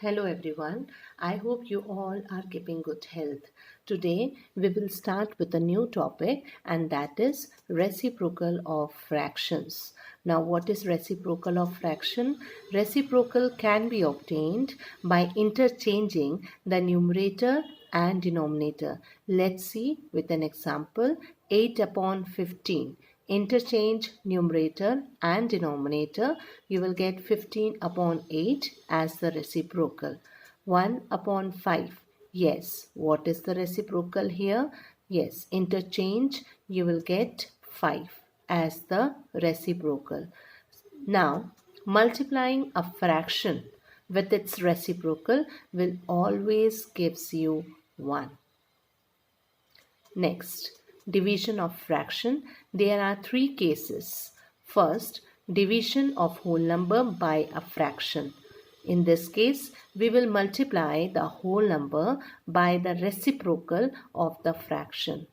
Hello everyone. I hope you all are keeping good health. Today we will start with a new topic and that is reciprocal of fractions. Now what is reciprocal of fraction? Reciprocal can be obtained by interchanging the numerator and denominator. Let's see with an example 8 upon 15. Interchange numerator and denominator, you will get 15 upon 8 as the reciprocal. 1 upon 5. Yes, what is the reciprocal here? Yes, interchange, you will get 5 as the reciprocal. Now, multiplying a fraction with its reciprocal will always gives you 1. Next, division of fraction. There are three cases. First, division of whole number by a fraction. In this case, we will multiply the whole number by the reciprocal of the fraction.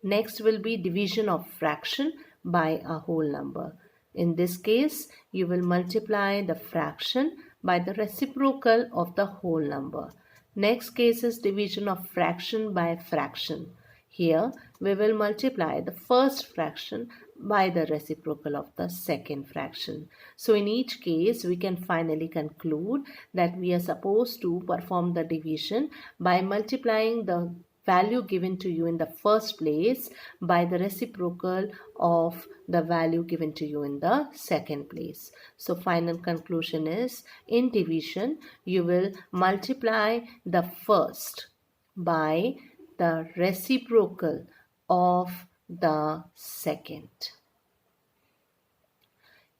Next will be division of fraction by a whole number. In this case, you will multiply the fraction by the reciprocal of the whole number. Next case is division of fraction by fraction. Here, we will multiply the first fraction by the reciprocal of the second fraction. So in each case, we can finally conclude that we are supposed to perform the division by multiplying the value given to you in the first place by the reciprocal of the value given to you in the second place. So final conclusion is in division you will multiply the first by the reciprocal of the second.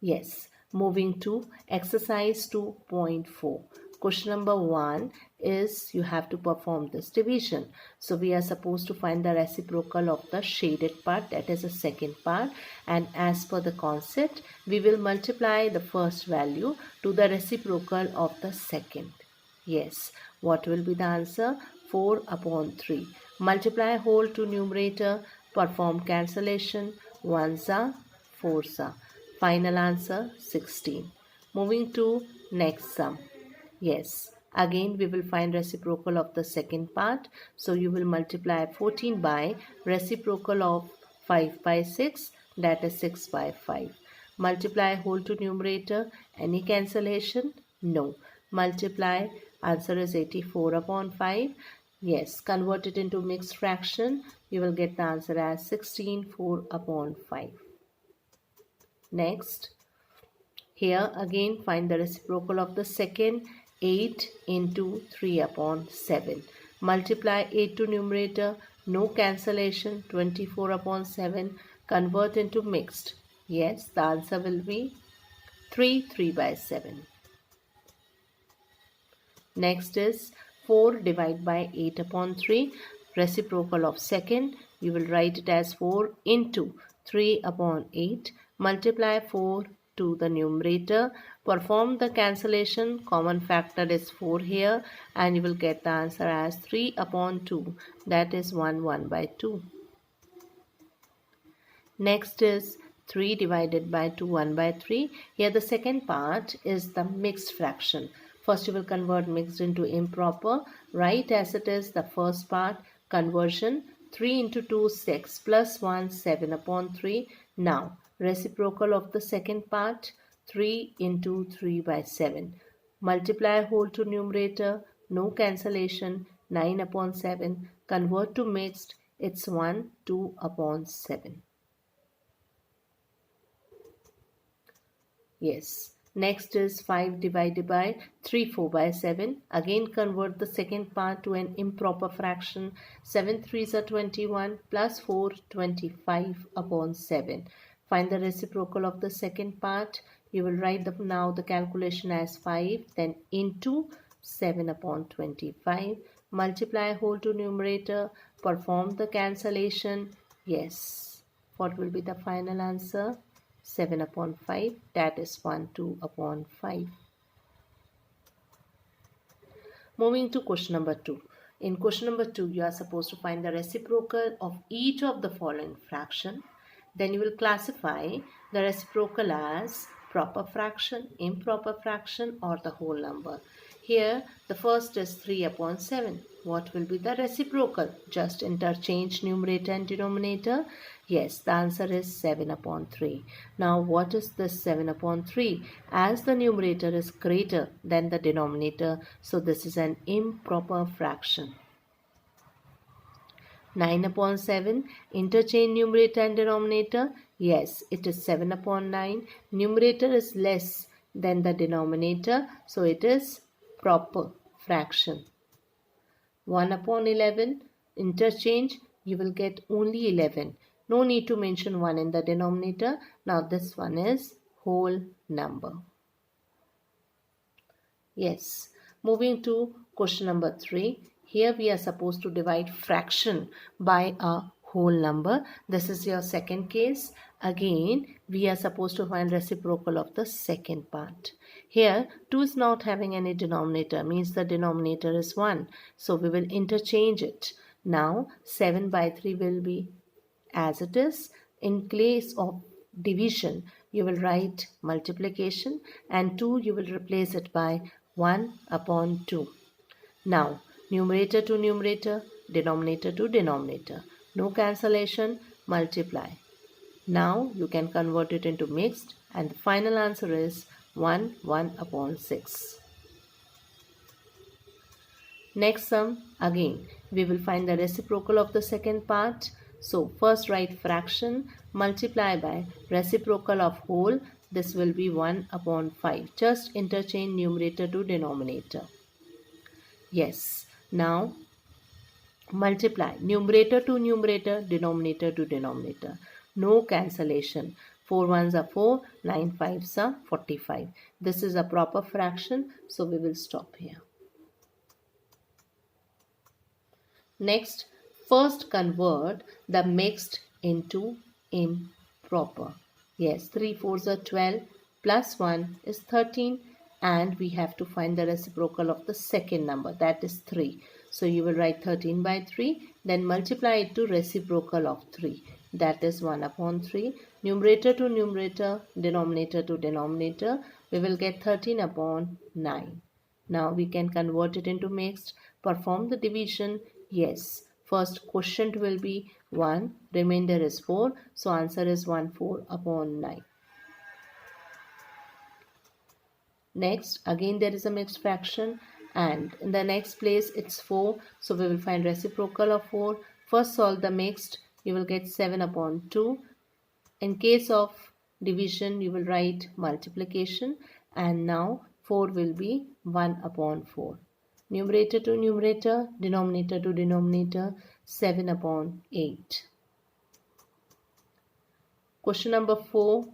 Yes, moving to exercise 2.4. Question number 1 is you have to perform this division. So we are supposed to find the reciprocal of the shaded part, that is the second part, and as per the concept we will multiply the first value to the reciprocal of the second. Yes, what will be the answer? 4 upon 3. Multiply whole to numerator, perform cancellation, 1s are 4s are. Final answer 16. Moving to next sum. Yes, again we will find reciprocal of the second part. So you will multiply 14 by reciprocal of 5 by 6, that is 6 by 5. Multiply whole to numerator. Any cancellation? No. Multiply, answer is 84 upon 5. Yes, convert it into mixed fraction. You will get the answer as 16 4 upon 5. Next, here again find the reciprocal of the second, 8 into 3 upon 7. Multiply 8 to numerator, no cancellation, 24 upon 7. Convert into mixed. Yes, the answer will be 3 by 7. Next is 4 divided by 8 upon 3. Reciprocal of second, you will write it as 4 into 3 upon 8. Multiply 4 to the numerator. Perform the cancellation. Common factor is 4 here and you will get the answer as 3 upon 2. That is 1 by 2. Next is 3 divided by 2 1 by 3. Here the second part is the mixed fraction. First you will convert mixed into improper. Write as it is the first part. Conversion 3 into 2 6 plus 1 7 upon 3. Now reciprocal of the second part 3 into 3 by 7. Multiply whole to numerator. No cancellation. 9 upon 7. Convert to mixed. It's 1 2 upon 7. Yes. Next is 5 divided by 3 4 by 7. Again convert the second part to an improper fraction. 7 3s are 21 plus 4 25 upon 7. Find the reciprocal of the second part. You will write now the calculation as 5 then into 7 upon 25. Multiply whole to numerator. Perform the cancellation. Yes. What will be the final answer? 7 upon 5, that is 1 2 upon 5. Moving to question number 2. In question number 2, you are supposed to find the reciprocal of each of the following fraction. Then you will classify the reciprocal as proper fraction, improper fraction or the whole number. Here, the first is 3 upon 7. What will be the reciprocal? Just interchange numerator and denominator. Yes, the answer is 7 upon 3. Now, what is this 7 upon 3? As the numerator is greater than the denominator, so this is an improper fraction. 9 upon 7, interchange numerator and denominator. Yes, it is 7 upon 9. Numerator is less than the denominator, so it is proper fraction. 1 upon 11, interchange, you will get only 11. No need to mention 1 in the denominator. Now this one is whole number. Yes, moving to question number 3. Here we are supposed to divide fraction by a whole number. This is your second case. Again, we are supposed to find reciprocal of the second part. Here, 2 is not having any denominator, means the denominator is 1. So we will interchange it. Now, 7 by 3 will be as it is. In place of division, you will write multiplication, and 2 you will replace it by 1 upon 2. Now, numerator to numerator, denominator to denominator. No cancellation, multiply. Now, you can convert it into mixed, and the final answer is 1 upon 6. Next sum, again, we will find the reciprocal of the second part. So, first write fraction, multiply by reciprocal of whole. This will be 1 upon 5. Just interchange numerator to denominator. Yes. Now, multiply numerator to numerator, denominator to denominator. No cancellation. 4 ones are 4, 9 fives are 45. This is a proper fraction, so we will stop here. Next, first convert the mixed into improper. Yes, 3 fours are 12, plus 1 is 13, and we have to find the reciprocal of the second number, that is 3. So you will write 13 by 3, then multiply it to reciprocal of 3, that is 1 upon 3. Numerator to numerator, denominator to denominator, we will get 13 upon 9. Now we can convert it into mixed. Perform the division. Yes, first quotient will be 1, remainder is 4, so answer is 1/4 upon 9. Next, again there is a mixed fraction, and in the next place it's 4, so we will find reciprocal of 4. First solve the mixed, you will get 7 upon 2. In case of division, you will write multiplication, and now 4 will be 1 upon 4. Numerator to numerator, denominator to denominator, 7 upon 8. Question number 4,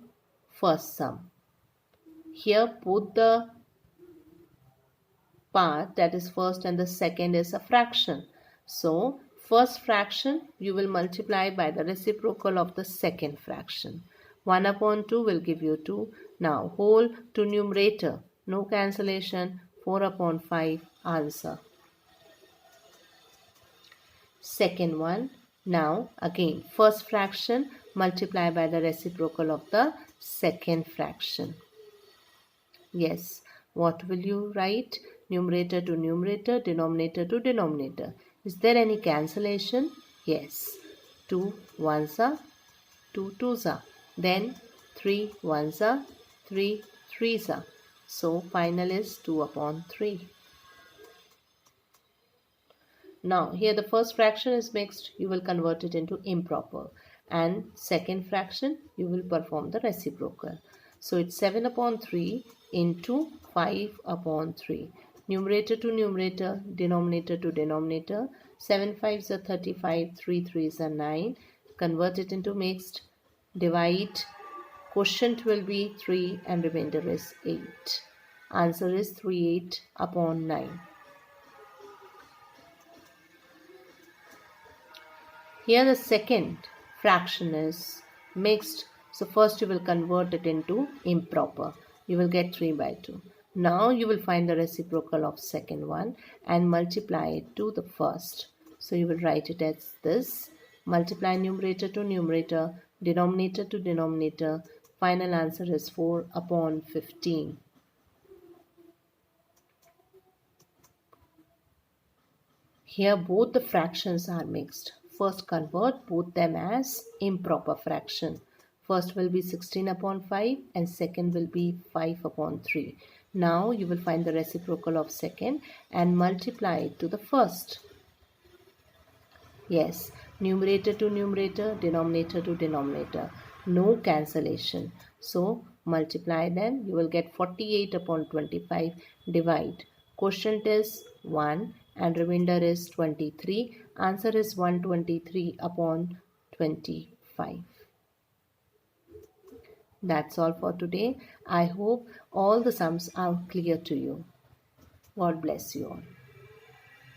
first sum. Here both the part, that is first and the second, is a fraction. So first fraction you will multiply by the reciprocal of the second fraction. 1 upon 2 will give you 2. Now whole to numerator, no cancellation, 4 upon 5 answer. Second one, now again first fraction multiply by the reciprocal of the second fraction. Yes, what will you write? Numerator to numerator, denominator to denominator. Is there any cancellation? Yes. 2 ones are, 2 twos are. Then 3 ones are, 3 threes are. So final is 2 upon 3. Now here the first fraction is mixed, you will convert it into improper. And second fraction, you will perform the reciprocal. So it's 7 upon 3 into 5 upon 3. Numerator to numerator, denominator to denominator. 7 fives are 35, 3 threes are 9. Convert it into mixed. Divide. Quotient will be 3 and remainder is 8. Answer is 3/8 upon 9. Here the second fraction is mixed. So first you will convert it into improper. You will get 3 by 2. Now you will find the reciprocal of second one and multiply it to the first. So you will write it as this. Multiply numerator to numerator, denominator to denominator. Final answer is 4 upon 15. Here both the fractions are mixed. First convert both them as improper fraction. First will be 16 upon 5 and second will be 5 upon 3. Now you will find the reciprocal of second and multiply it to the first. Yes, numerator to numerator, denominator to denominator. No cancellation. So multiply them. You will get 48 upon 25. Divide. Quotient is 1 and remainder is 23. Answer is 123 upon 25. That's all for today. I hope all the sums are clear to you. God bless you all.